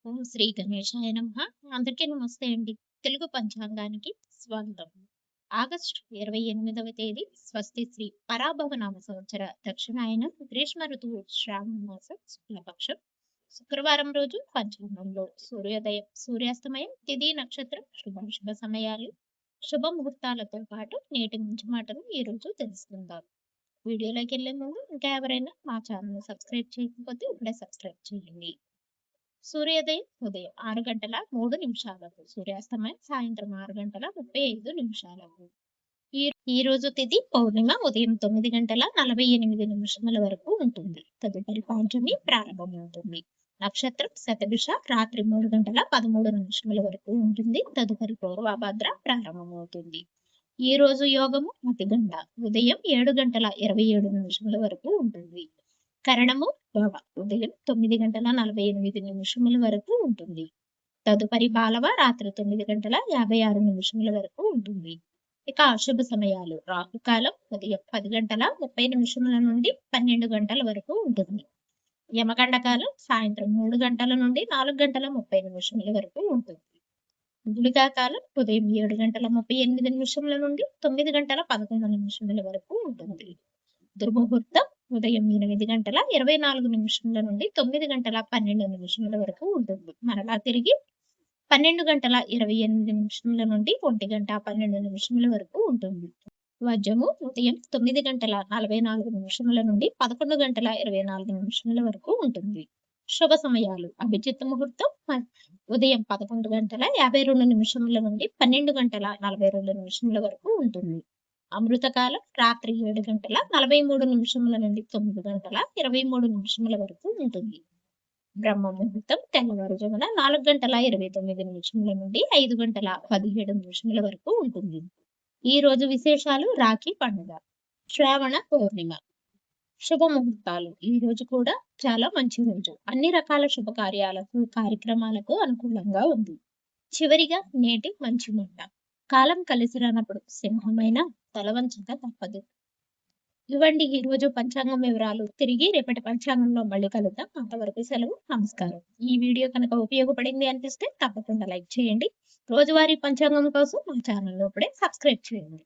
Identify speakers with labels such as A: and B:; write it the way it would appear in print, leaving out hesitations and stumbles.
A: ఓం శ్రీ గణేశాయ నమః. అందరికీ నమస్తే అండి. తెలుగు పంచాంగానికి స్వాగతం. ఆగస్టు 28వ తేదీ స్వస్తి శ్రీ పరాభవనామ సంవత్సర దక్షిణాయనం గ్రీష్మ ఋతువు శ్రావణ మాసం శుక్లపక్షం శుక్రవారం రోజు పంచాంగంలో సూర్యోదయం సూర్యాస్తమయం తిథి నక్షత్రం శుభాశుభ సమయాలు శుభ ముహూర్తాలతో పాటు నేటి మంచి మాటలు ఈ రోజు తెలుసుకుందాం. వీడియోలోకి వెళ్లే ముందు ఇంకా ఎవరైనా మా ఛానల్ సబ్స్క్రైబ్ చేయకపోతే ఇప్పుడే సబ్స్క్రైబ్ చేయండి. సూర్యోదయం ఉదయం 6 గంటల 3 నిమిషాలకు, సూర్యాస్తమయం సాయంత్రం 6 గంటల 35 నిమిషాలకు. ఈ రోజు తిథి పౌర్ణిమ ఉదయం 9 గంటల 48 నిమిషముల వరకు ఉంటుంది. తదుపరి పాంచమి ప్రారంభమవుతుంది. నక్షత్రం శతభిష రాత్రి 3 గంటల 13 నిమిషముల వరకు ఉంటుంది. తదుపరి పూర్వభద్ర ప్రారంభమవుతుంది. ఈ రోజు యోగము మతిగండ ఉదయం 7 గంటల 27 నిమిషముల వరకు ఉంటుంది. కరణము భవ ఉదయం 9 గంటల 48 నిమిషముల వరకు ఉంటుంది. తదుపరి బాలవ రాత్రి 9 గంటల 56 నిమిషముల వరకు ఉంటుంది. ఇక అశుభ సమయాలు రాహుకాలం ఉదయం 10 గంటల 30 నిమిషముల నుండి 12 గంటల వరకు ఉంటుంది. యమగండ కాలం సాయంత్రం 3 గంటల నుండి 4 గంటల 30 నిమిషముల వరకు ఉంటుంది. గుళికా కాలం ఉదయం 7 గంటల 38 నిమిషముల నుండి 9 గంటల 11 నిమిషముల వరకు ఉంటుంది. దుర్ముహూర్తం ఉదయం 8 గంటల 24 నిమిషముల నుండి 9 గంటల 12 నిమిషముల వరకు ఉంటుంది. మరలా తిరిగి 12 గంటల 28 నిమిషముల నుండి 1 గంట 12 నిమిషముల వరకు ఉంటుంది. వజ్రము ఉదయం 9 గంటల 44 నిమిషముల నుండి 11 గంటల 24 నిమిషముల వరకు ఉంటుంది. శుభ సమయాలు అభిజిత్ ముహూర్తం ఉదయం 11 గంటల 52 నిమిషముల నుండి 12 గంటల 42 నిమిషముల వరకు ఉంటుంది. అమృతకాలం రాత్రి 7 గంటల 43 నిమిషముల నుండి 9 గంటల 23 నిమిషముల వరకు ఉంటుంది. బ్రహ్మ ముహూర్తం తెల్లవారుజామున 4 గంటల 29 నిమిషముల నుండి 5 గంటల 17 నిమిషముల వరకు ఉంటుంది. ఈ రోజు విశేషాలు రాఖీ పండుగ, శ్రావణ పౌర్ణిమ. శుభ ముహూర్తాలు ఈ రోజు కూడా చాలా మంచి రోజు. అన్ని రకాల శుభకార్యాలకు కార్యక్రమాలకు అనుకూలంగా ఉంది. చివరిగా నేటి మంచి మాట, కాలం కలిసి రానప్పుడు సింహమైన తలవంచక తప్పదు. ఇవ్వండి ఈ రోజు పంచాంగం వివరాలు. తిరిగి రేపటి పంచాంగంలో మళ్ళీ కలుద్దాం. అంతవరకు సెలవు, నమస్కారం. ఈ వీడియో కనుక ఉపయోగపడింది అనిపిస్తే తప్పకుండా లైక్ చేయండి. రోజువారీ పంచాంగం కోసం మా ఛానల్ ఇప్పుడే సబ్స్క్రైబ్ చేయండి.